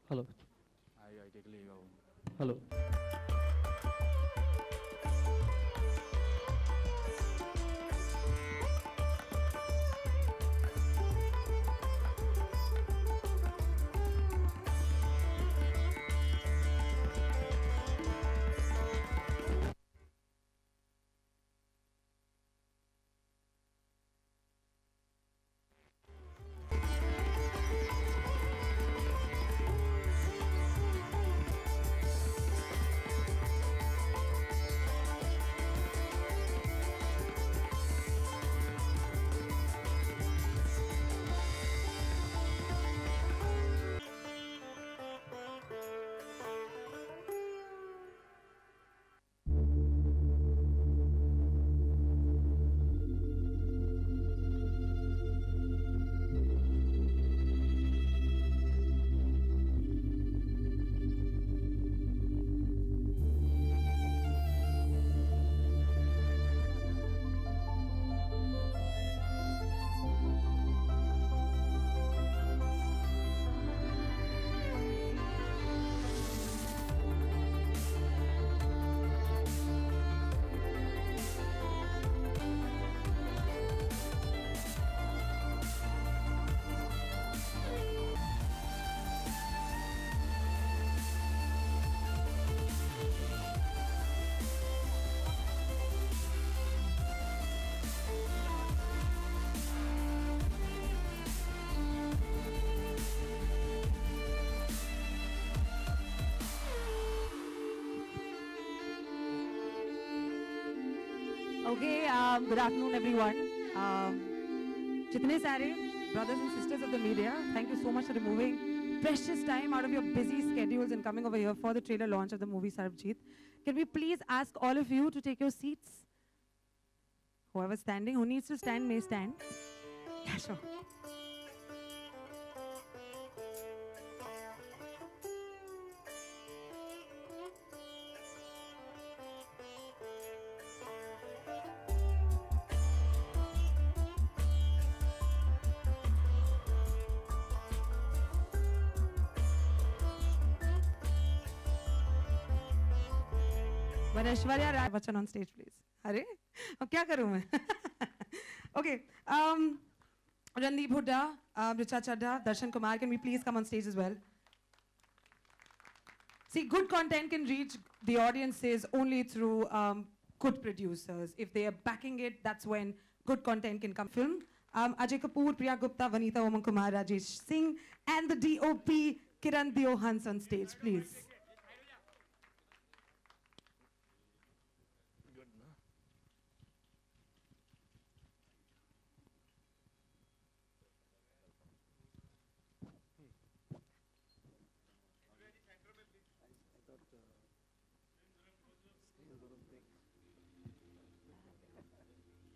Hello. I take leave. Hello. Okay, good afternoon, everyone. Jitne sare brothers and sisters of the media, thank you so much for removing precious time out of your busy schedules and coming over here for the trailer launch of the movie SARBJIT. Can we please ask all of you to take your seats? Whoever's standing, who needs to stand may stand. Yeah, sure. But Aishwarya Rai Bachchan on stage, please. Arey? अब क्या करूँ मैं? Okay. Randeep Hooda, Richa Chadha, Darshan Kumar, can we please come on stage as well? See, good content can reach the audiences only through good producers. If they are backing it, that's when good content can come. Film. Ajay Kapoor, Priya Gupta, Vanita Oman Kumar, Rajesh Singh, and the DOP, Kiran Deohans on stage, please.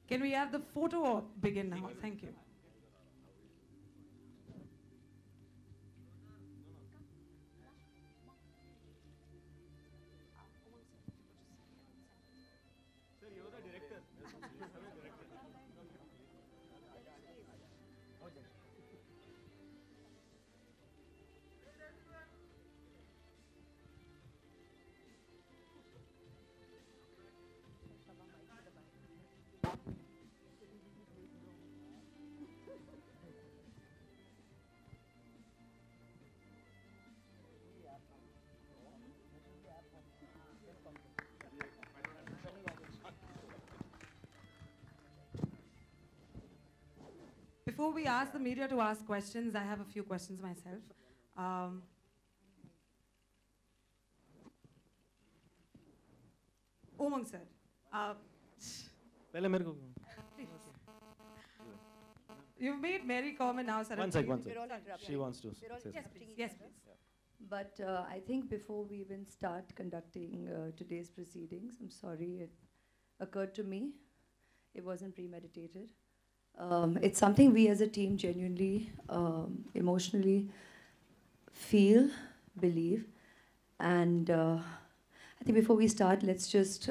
Can we have the photo op begin now? Thank you. Before we ask the media to ask questions, I have a few questions myself. Umang sir, पहले मेरे को. you've made Mary comment now, sir. One sec. She We're wants to say Yes, something. please. Yes, please. But I think before we even start conducting today's proceedings, I'm sorry, it occurred to me. It wasn't premeditated. It's something we as a team genuinely, emotionally feel, believe. And I think before we start, let's just,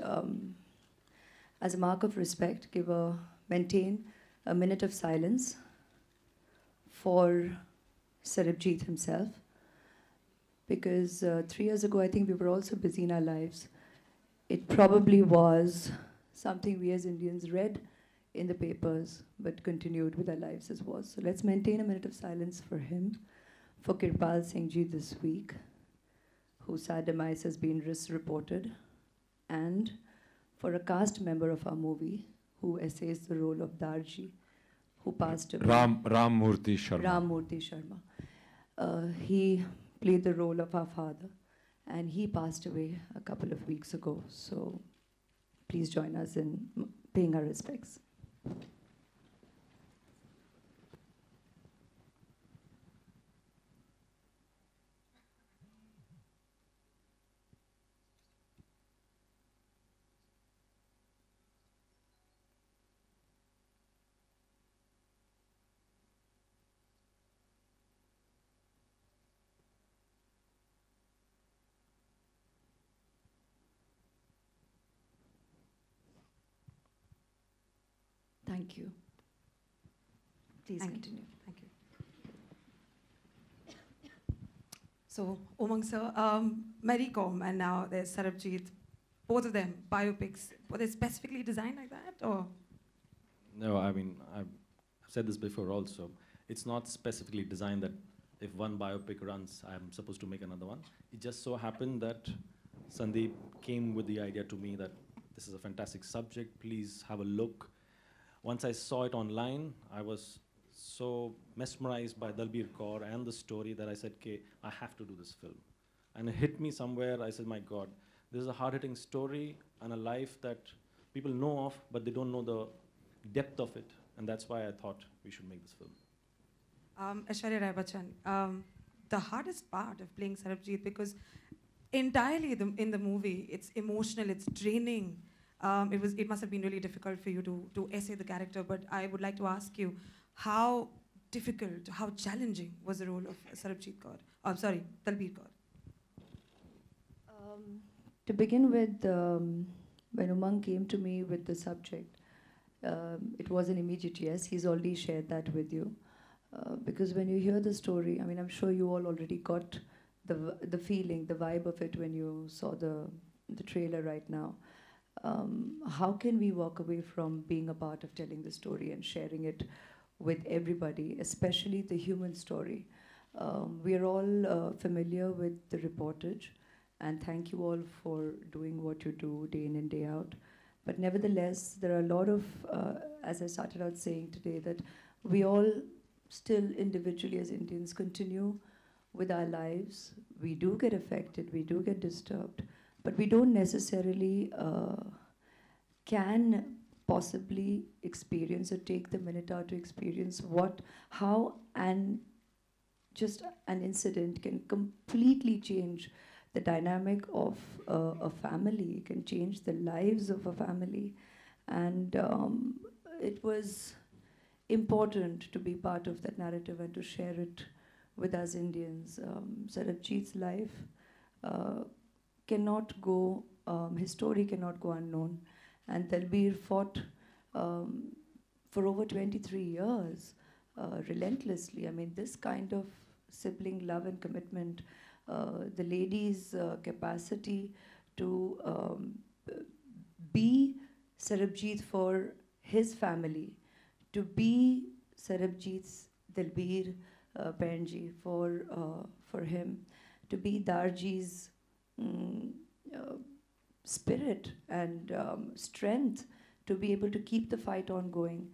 as a mark of respect, maintain a minute of silence for SARBJIT himself. Because 3 years ago, I think we were also busy in our lives. It probably was something we as Indians read in the papers, but continued with our lives as was. So let's maintain a minute of silence for him, for Kirpal Singh Ji this week, whose sad demise has been reported, and for a cast member of our movie who essays the role of Darji, who passed away. Ram Murthy Sharma. Ram Murthy Sharma. He played the role of our father, and he passed away a couple of weeks ago. So please join us in paying our respects. Thank you. Please continue. Thank you. So, Umang sir, Mary Kom and now there's SARBJIT, both of them biopics. Were they specifically designed like that, or? No, I mean, I've said this before also. It's not specifically designed that if one biopic runs, I'm supposed to make another one. It just so happened that Sandeep came with the idea to me that this is a fantastic subject, please have a look. Once I saw it online, I was so mesmerized by Dalbir Kaur and the story that I said, okay, I have to do this film. And it hit me somewhere. I said, my God, this is a hard-hitting story and a life that people know of, but they don't know the depth of it. And that's why I thought we should make this film. Aishwarya Rai Bachchan, the hardest part of playing SARBJIT, because entirely in the movie, it's emotional, it's draining. It must have been really difficult for you to essay the character, but I would like to ask you, how difficult, how challenging was the role of SARBJIT Kaur? I'm sorry, Dalbir Kaur. To begin with, when Umang came to me with the subject, it was an immediate yes. He's already shared that with you. Because when you hear the story, I mean, I'm sure you all already got the feeling, the vibe of it when you saw the trailer right now. How can we walk away from being a part of telling the story and sharing it with everybody, especially the human story? We are all familiar with the reportage, and thank you all for doing what you do day in and day out. But nevertheless, there are a lot of, as I started out saying today, that we all still individually as Indians continue with our lives. We do get affected, we do get disturbed, but we don't necessarily can possibly experience or take the minute out to experience how just an incident can completely change the dynamic of a family, can change the lives of a family. And it was important to be part of that narrative and to share it with us Indians. SARBJIT's life cannot go, his story cannot go unknown. And Dalbir fought for over 23 years, relentlessly. I mean, this kind of sibling love and commitment, the lady's capacity to be SARBJIT for his family, to be SARBJIT's Dalbir Painji for him, to be Darji's spirit and strength to be able to keep the fight on going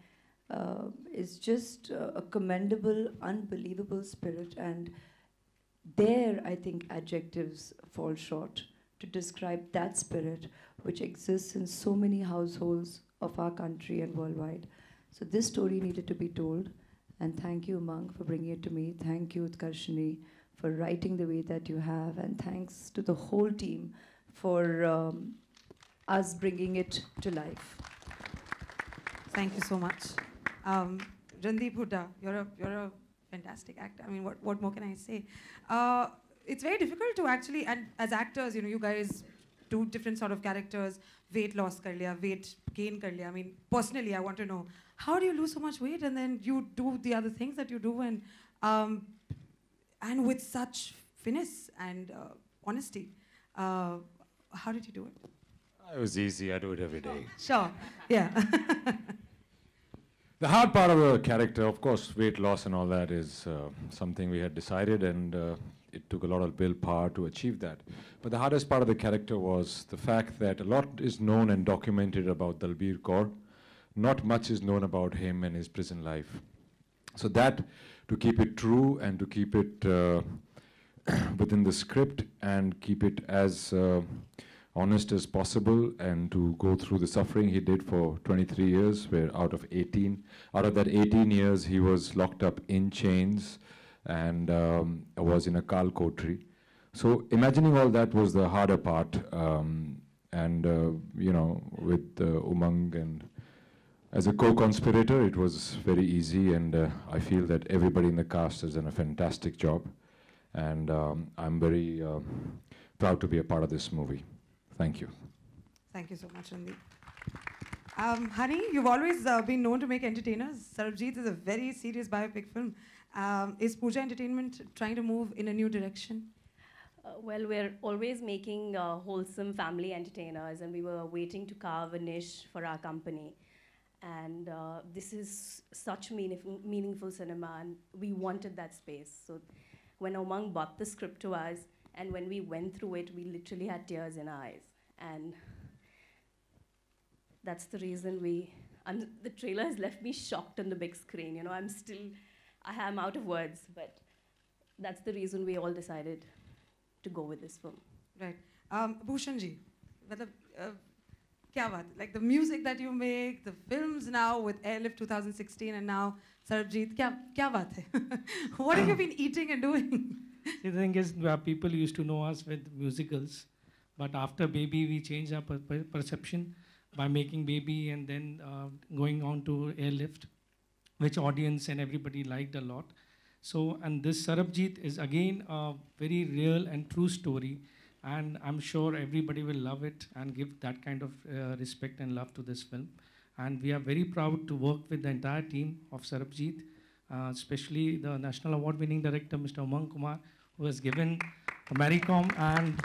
is just a commendable, unbelievable spirit. And there, I think, adjectives fall short to describe that spirit which exists in so many households of our country and worldwide. So this story needed to be told. And thank you, Umang, for bringing it to me. Thank you, Utkarshini, for writing the way that you have. And thanks to the whole team for us bringing it to life. Thank you so much. Randeep Hooda, you're a fantastic actor. I mean, what more can I say? It's very difficult to actually, and as actors, you know, you guys do different sort of characters. Weight loss kar liya, weight gain kar liya. I mean, personally, I want to know, how do you lose so much weight and then you do the other things that you do? And and with such finesse and honesty. How did you do it? It was easy. I do it every day. Sure, yeah. The hard part of the character, of course, weight loss and all that is something we had decided, and it took a lot of willpower to achieve that. But the hardest part of the character was the fact that a lot is known and documented about Dalbir Kaur. Not much is known about him and his prison life. So that, to keep it true and to keep it within the script and keep it as honest as possible, and to go through the suffering he did for 23 years, where out of that 18 years he was locked up in chains and was in a Kal Kotri. So imagining all that was the harder part, and you know, with Umang and as a co-conspirator, it was very easy, and I feel that everybody in the cast has done a fantastic job, and I'm very proud to be a part of this movie. Thank you. Thank you so much, Randeep. Honey, you've always been known to make entertainers. Sarbjit is a very serious biopic film. Is Pooja Entertainment trying to move in a new direction? Well, we're always making wholesome family entertainers, and we were waiting to carve a niche for our company. And this is such meaningful cinema, and we wanted that space. So when Umang bought the script to us, and when we went through it, we literally had tears in our eyes. And that's the reason the trailer has left me shocked on the big screen. You know, I am out of words, but that's the reason we all decided to go with this film. Right. Bhushan ji, kya baat? Like the music that you make, the films now with Airlift 2016 and now Sarbjit, kya baat hai? What have you been eating and doing? The thing is, people used to know us with musicals, but after Baby, we changed our perception by making Baby and then going on to Airlift, which audience and everybody liked a lot. So, and this Sarbjit is again a very real and true story, and I'm sure everybody will love it and give that kind of respect and love to this film. And we are very proud to work with the entire team of Sarbjit, especially the National Award-winning director, Mr. Umang Kumar, who has given Maricom, and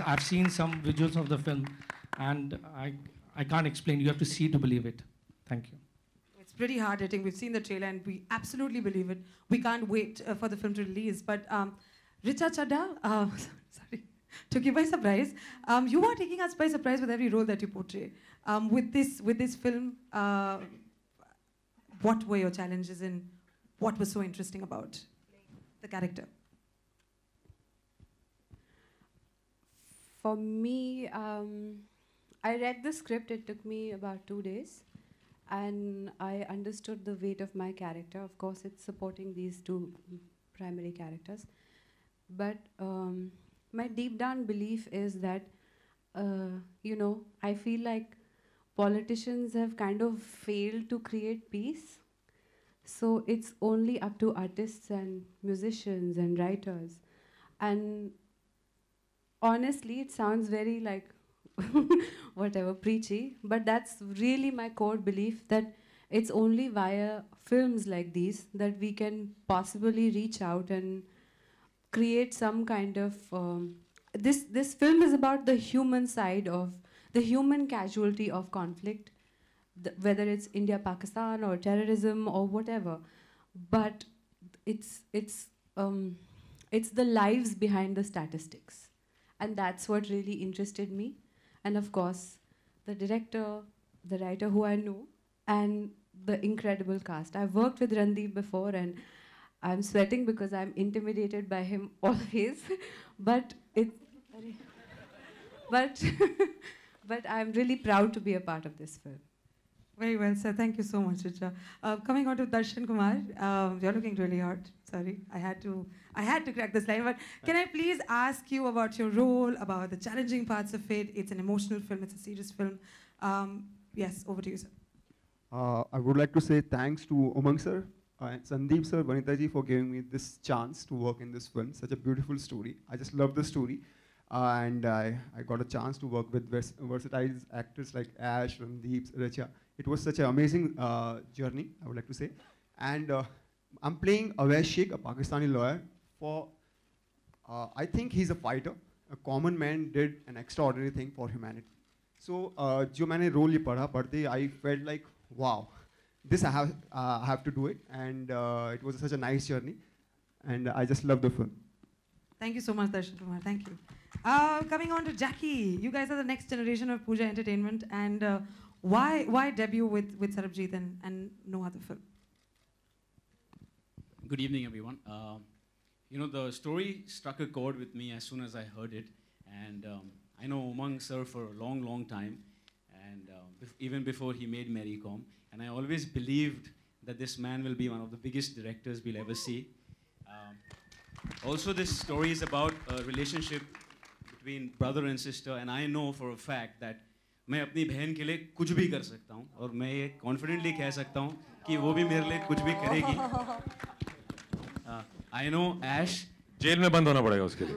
I've seen some visuals of the film, and I can't explain. You have to see to believe it. Thank you. It's pretty hard hitting. We've seen the trailer and we absolutely believe it. We can't wait for the film to release. But Richa Chadha, sorry, took you by surprise. You are taking us by surprise with every role that you portray. With this film, what were your challenges and what was so interesting about the character? For me, I read the script. It took me about 2 days. And I understood the weight of my character. Of course, it's supporting these two primary characters. But my deep down belief is that, you know, I feel like politicians have kind of failed to create peace. So it's only up to artists and musicians and writers. And honestly, it sounds very like whatever, preachy, but that's really my core belief, that it's only via films like these that we can possibly reach out and create some kind of this film is about the human side of the human casualty of conflict, whether it's India, Pakistan, or terrorism or whatever, but it's the lives behind the statistics, and that's what really interested me. And of course, the director, the writer who I know, and the incredible cast. I've worked with Randeep before, and I'm sweating because I'm intimidated by him always. but I'm really proud to be a part of this film. Very well, sir. Thank you so much, Richa. Coming on to Darshan Kumar, you're looking really hot. Sorry, I had to crack this line. But can I please ask you about your role, about the challenging parts of it? It's an emotional film. It's a serious film. Yes, over to you, sir. I would like to say thanks to Umang sir and Sandeep sir, Vanita ji, for giving me this chance to work in this film. Such a beautiful story. I just love the story. And I got a chance to work with versatile actors like Ash, Randeep, Richa. It was such an amazing journey, I would like to say. And I'm playing Awais Sheikh, a Pakistani lawyer, for, I think he's a fighter. A common man did an extraordinary thing for humanity. So, जो मैंने role ये पढ़ा पढ़ते, I felt like, wow, this I have to do it, and it was such a nice journey, and I just love the film. Thank you so much, Darshan Kumar. Thank you. Coming on to Jackie, you guys are the next generation of Pooja Entertainment, and why debut with SARBJIT and no other film? Good evening, everyone. You know, the story struck a chord with me as soon as I heard it, and I know Umang sir for a long, long time, and even before he made Mary Com, and I always believed that this man will be one of the biggest directors we'll ever see. Also, this story is about a relationship between brother and sister, and I know for a fact that मैं अपनी बहन के लिए कुछ भी कर सकता हूँ, और मैं ये confidently कह सकता हूँ कि वो भी मेरे लिए कुछ भी करेगी. I know Ash. जेल में बंद होना पड़ेगा उसके लिए.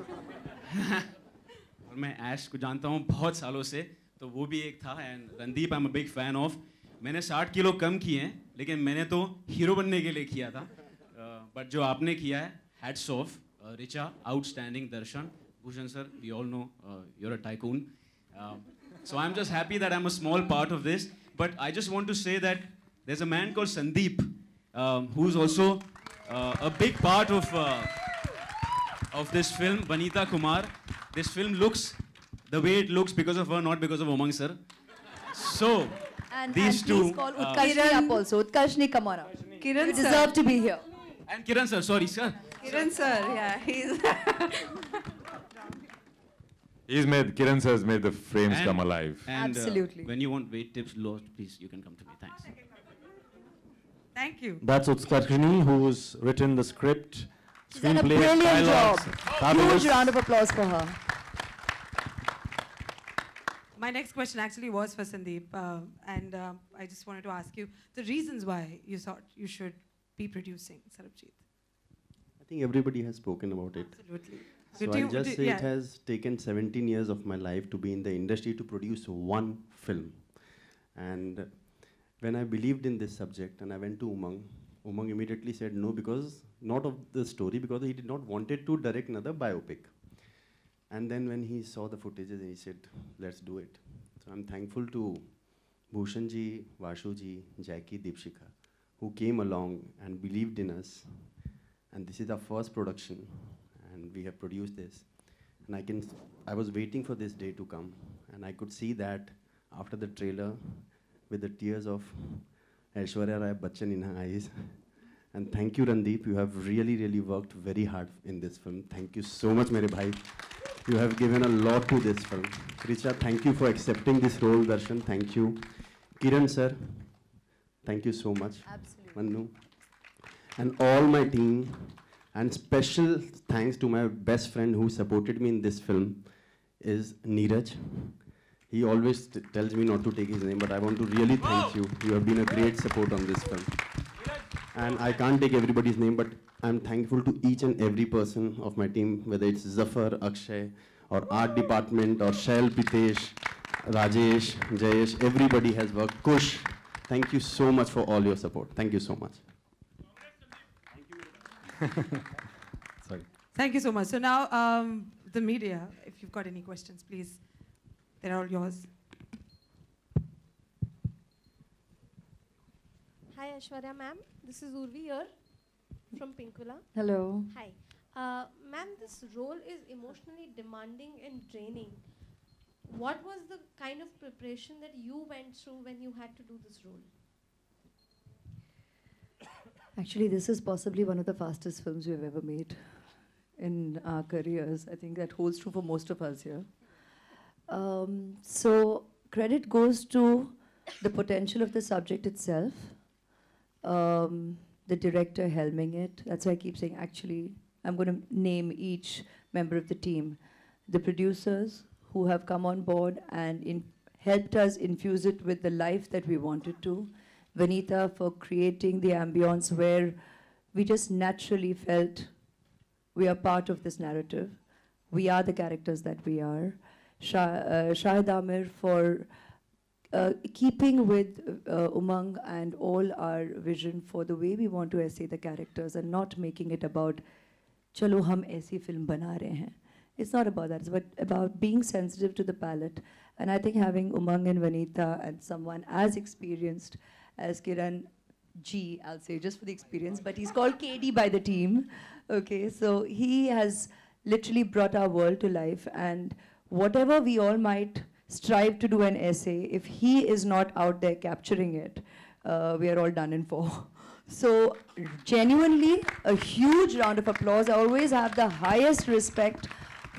और मैं Ash को जानता हूँ बहुत सालों से, तो वो भी एक था, and Randeep I'm a big fan of. मैंने 60 किलो कम किए हैं, लेकिन मैंने तो हीरो बनने के लिए किया था. But जो आपने किया है, hats off. Richa, outstanding. Darshan, Bhushan sir, we all know you're a tycoon. So I'm just happy that I'm a small part of this. But I just want to say that there's a man called Sandeep, who's also a big part of this film, Vanita Kumar. This film looks the way it looks because of her, not because of Umang sir. So, these two... Please call Utkarshni up also. Utkarshni, come on up. Kiran You sir. deserve to be here. And Kiran sir, sorry sir. Kiran sir, yeah, he's... Kiran sir has made the frames And- come alive. And Absolutely. when you want weight tips, Lord, please, you can come to me. Thanks. Thank you. That's Utkarshni, who's written the script, She's done a screenplay, brilliant dialogues. job. Fabulous. Huge round of applause for her. My next question actually was for Sandeep, and I just wanted to ask you the reasons why you thought you should be producing SARBJIT. I think everybody has spoken about it. Absolutely. So Do you- I'll just do- say yeah. it has taken 17 years of my life to be in the industry to produce one film. And when I believed in this subject and I went to Umang, Umang immediately said no, because not of the story, because he did not wanted to direct another biopic. And then when he saw the footages, he said, let's do it. So I'm thankful to Bhushan ji, Vashu ji, Jackie, Deepshika, who came along and believed in us. And this is our first production, and we have produced this. And I was waiting for this day to come, and I could see that after the trailer, with the tears of Aishwarya Rai Bachchan in her eyes. And thank you, Randeep. You have really, really worked very hard in this film. Thank you so much, mere bhai. You have given a lot to this film. Richa, thank you for accepting this role. Darshan, thank you. Kiran sir, thank you so much. Absolutely. Manu. And all my team, and special thanks to my best friend who supported me in this film is Neeraj. He always tells me not to take his name, but I want to really thank you. You have been a great support on this film. And I can't take everybody's name, but I'm thankful to each and every person of my team, whether it's Zafar, Akshay, or art department, or Shail, Pitesh, Rajesh, Jayesh, everybody has worked. Kush, thank you so much for all your support. Thank you so much. Sorry. Thank you so much. So now, the media, if you've got any questions, please, they're all yours. Hi Aishwarya ma'am, this is Urvi here from Pinkula. Hello. Hi. Ma'am, this role is emotionally demanding and draining. What was the kind of preparation that you went through when you had to do this role? Actually, this is possibly one of the fastest films we've ever made in our careers. I think that holds true for most of us here. So credit goes to the potential of the subject itself, the director helming it. That's why I keep saying, actually, I'm going to name each member of the team. The producers who have come on board and helped us infuse it with the life that we wanted to. Vanita for creating the ambience where we just naturally felt we are part of this narrative. We are the characters that we are. Shahid Amir for keeping with Umang and all our vision for the way we want to essay the characters and not making it about चलो हम ऐसी film बना रहे हैं. It's not about that. It's about being sensitive to the palate. And I think having Umang and Vanita and someone as experienced as Kiran G, I'll say just for the experience, but he's called KD by the team. Okay, so he has literally brought our world to life. And whatever we all might strive to do an essay, if he is not out there capturing it, we are all done in for. So genuinely, a huge round of applause. I always have the highest respect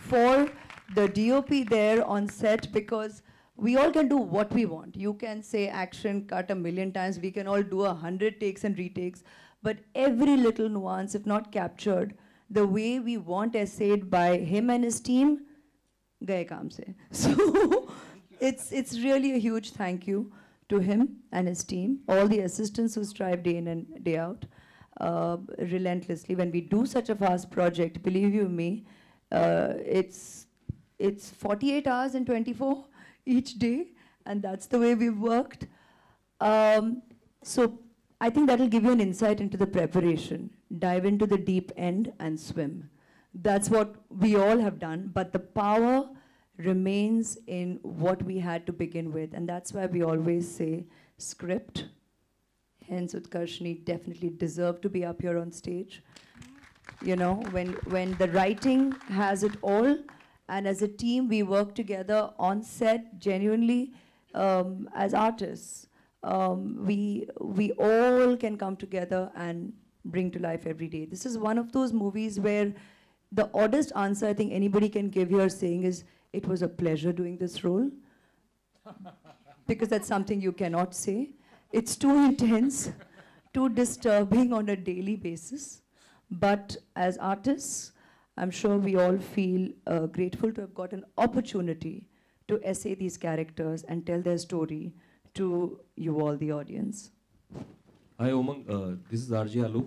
for the DOP there on set, because we all can do what we want. You can say action, cut 1,000,000 times. We can all do 100 takes and retakes. But every little nuance, if not captured, the way we want essayed by him and his team, gaye kaam se. So it's really a huge thank you to him and his team, all the assistants who strive day in and day out, relentlessly. When we do such a fast project, believe you me, it's 48 hours and 24 each day, and that's the way we've worked. So I think that'll give you an insight into the preparation. Dive into the deep end and swim. That's what we all have done, but the power remains in what we had to begin with, and that's why we always say script. Hence Utkarshni definitely deserve to be up here on stage. You know, when the writing has it all, and as a team we work together on set genuinely, as artists, we all can come together and bring to life every day. This is one of those movies where the oddest answer I think anybody can give here saying is, it was a pleasure doing this role. Because that's something you cannot say. It's too intense, too disturbing on a daily basis. But as artists, I'm sure we all feel grateful to have got an opportunity to essay these characters and tell their story to you all, the audience. Hi Umang, this is RJ Alu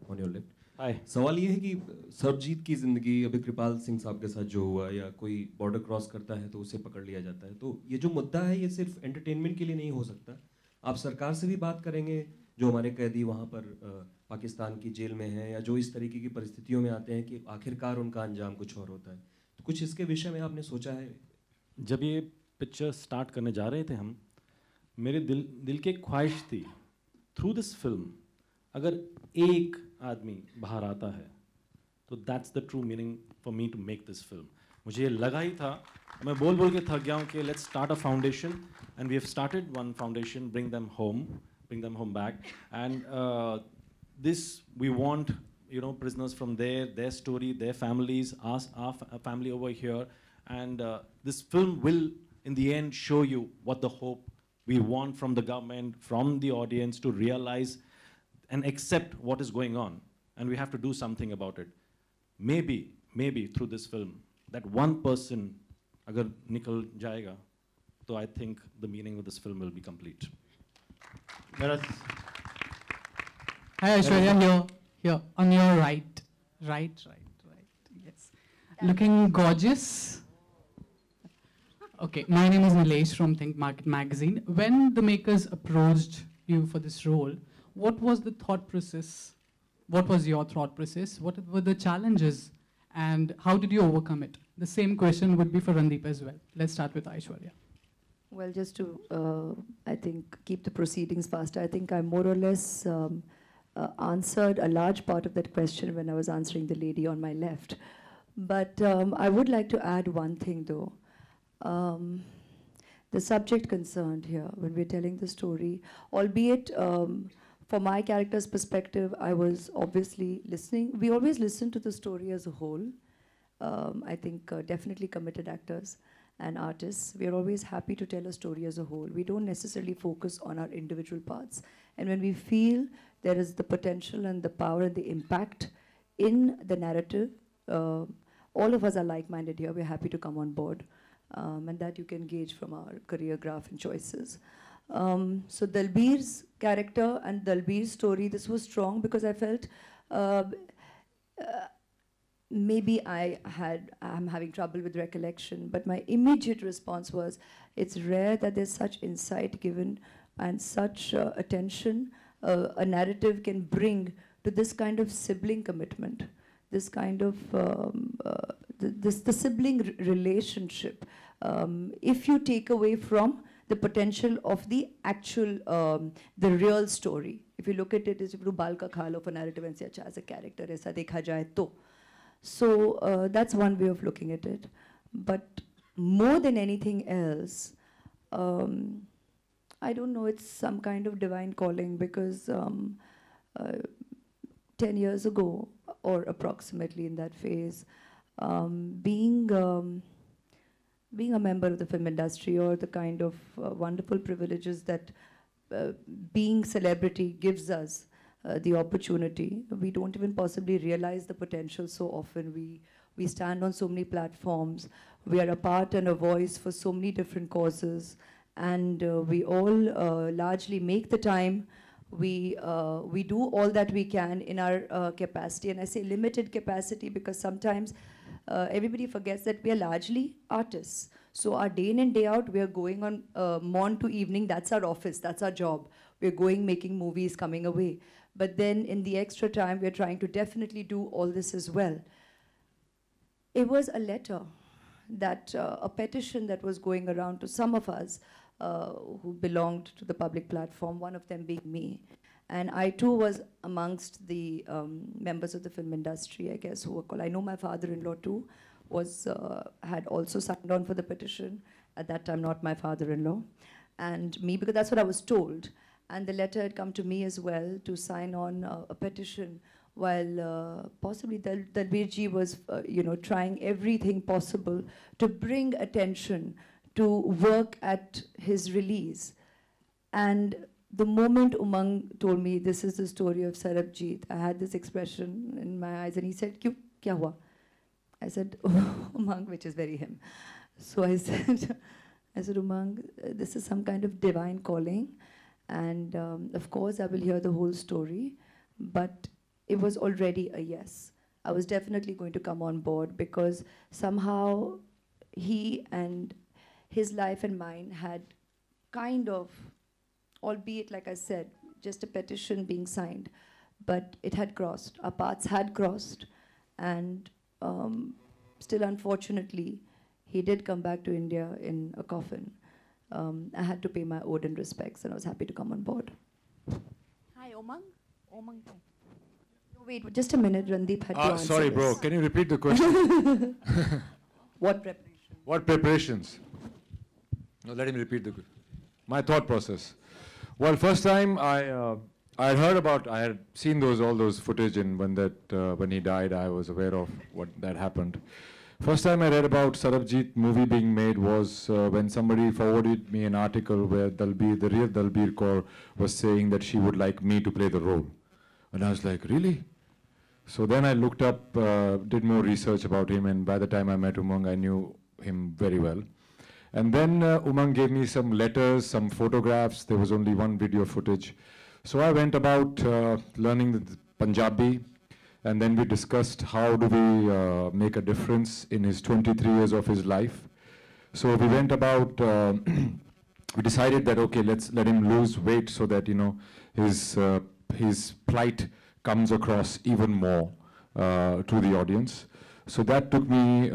on your left. Hi. सवाल ये है कि सर्बजीत की ज़िंदगी अभी कृपाल सिंह साहब के साथ जो हुआ, या कोई बॉर्डर क्रॉस करता है तो उसे पकड़ लिया जाता है, तो ये जो मुद्दा है ये सिर्फ एंटरटेनमेंट के लिए नहीं हो सकता. आप सरकार से भी बात करेंगे, जो हमारे कैदी वहाँ पर पाकिस्तान की जेल में हैं, या जो इस तरीके की परिस्थितियों में आते हैं कि आखिरकार उनका अंजाम कुछ और होता है, तो कुछ इसके विषय में आपने सोचा है? जब ये पिक्चर स्टार्ट करने जा रहे थे हम, मेरे दिल की एक ख्वाहिश थी, थ्रू दिस फिल्म अगर एक आदमी बाहर आता है तो that's the true meaning for me to make this film. मुझे ये लगा ही था, मैं बोल के थक गया हूँ कि let's start a foundation, and we have started one foundation, bring them home back, and this we want, you know, prisoners from their story, their families, our family over here, and this film will in the end show you what the hope we want from the government, from the audience, to realize and accept what is going on, and we have to do something about it. Maybe through this film, that one person agar nikal jayega, so I think the meaning of this film will be complete. Hi Aishwarya, here on your right, yes. Looking gorgeous. Okay, my name is Nilesh from Think Market magazine. When the makers approached you for this role, what was the thought process? What was your thought process? What were the challenges? And how did you overcome it? The same question would be for Randeep as well. Let's start with Aishwarya. Well, just to, I think, keep the proceedings faster, I think I more or less answered a large part of that question when I was answering the lady on my left. But I would like to add one thing though. The subject concerned here, when we're telling the story, albeit from my character's perspective, I was obviously listening. We always listen to the story as a whole. I think definitely committed actors and artists, we are always happy to tell a story as a whole. We don't necessarily focus on our individual parts. And when we feel there is the potential and the power and the impact in the narrative, all of us are like-minded here. We're happy to come on board. And that you can gauge from our career graph and choices. So Dalbir's character and Dalbir's story, this was strong because I felt maybe I'm having trouble with recollection, but my immediate response was, it's rare that there's such insight given and such attention a narrative can bring to this kind of sibling commitment, this kind of the sibling relationship. If you take away from the potential of the actual, the real story. If you look at it as if you bal ka kha lo for narrative and say, acha, as a character, aisa dekha jaye to. So that's one way of looking at it. But more than anything else, I don't know, it's some kind of divine calling, because 10 years ago, or approximately in that phase, being a member of the film industry, or the kind of wonderful privileges that being celebrity gives us, the opportunity, we don't even possibly realize the potential so often. We stand on so many platforms, we are a part and a voice for so many different causes, and we all largely make the time. We do all that we can in our capacity, and I say limited capacity because sometimes everybody forgets that we are largely artists. So our day in and day out, we are going on morn to evening, that's our office, that's our job. We're going, making movies, coming away. But then in the extra time, we're trying to definitely do all this as well. It was a letter, that a petition that was going around to some of us who belonged to the public platform, one of them being me. And I too was amongst the members of the film industry, I guess, who were called. I know my father-in-law too had also signed on for the petition. At that time, not my father-in-law. And me, because that's what I was told. And the letter had come to me as well to sign on a petition, while possibly Dalbir ji was trying everything possible to bring attention to work at his release. And the moment Umang told me, this is the story of SARBJIT, I had this expression in my eyes, and he said, "Kyun, kya hua?" I said, Umang, which is very him. So I said, Umang, this is some kind of divine calling. And of course, I will hear the whole story. But it was already a yes. I was definitely going to come on board, because somehow he and his life and mine had kind of, albeit, like I said, just a petition being signed, but it had crossed. Our paths had crossed. And still, unfortunately, he did come back to India in a coffin. I had to pay my ode and respects, and I was happy to come on board. Hi, Umang. Umang. No, wait, just a minute. Randeep had to answer sorry, this. bro. Can you repeat the question? What preparation? What preparations? No, let him repeat my thought process. Well, first time I had seen all those footage, and when he died, I was aware of what that happened. First time I read about SARBJIT movie being made was when somebody forwarded me an article where the real Dalbir Kaur was saying that she would like me to play the role. And I was like, really? So then I looked up, did more research about him, and by the time I met Umang, I knew him very well. And then Umang gave me some letters, some photographs. There was only one video footage. So I went about learning the Punjabi, and then we discussed how do we make a difference in his 23 years of his life. So we went about, we decided that, okay, let's let him lose weight so that, his plight comes across even more to the audience. So that took me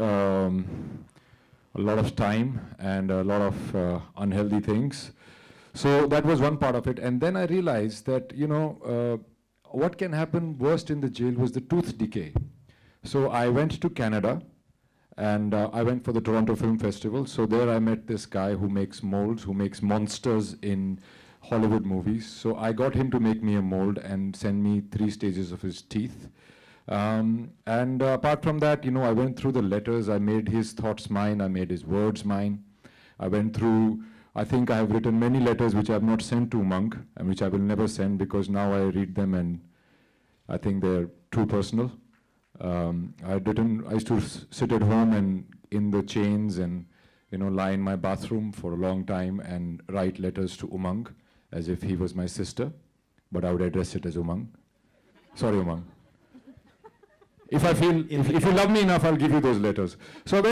a lot of time and a lot of unhealthy things. So that was one part of it. And then I realized that, what can happen worst in the jail was the tooth decay. So I went to Canada, and I went for the Toronto Film Festival. So there I met this guy who makes molds, who makes monsters in Hollywood movies. So I got him to make me a mold and send me 3 stages of his teeth. And apart from that, I went through the letters. I made his thoughts mine. I made his words mine. I went through, I think I have written many letters which I have not sent to Umang, and which I will never send, because now I read them and I think they're too personal. I used to sit at home and in the chains and lie in my bathroom for a long time and write letters to Umang as if he was my sister, but I would address it as Umang. Sorry, Umang. If you love me enough, I'll give you those letters. So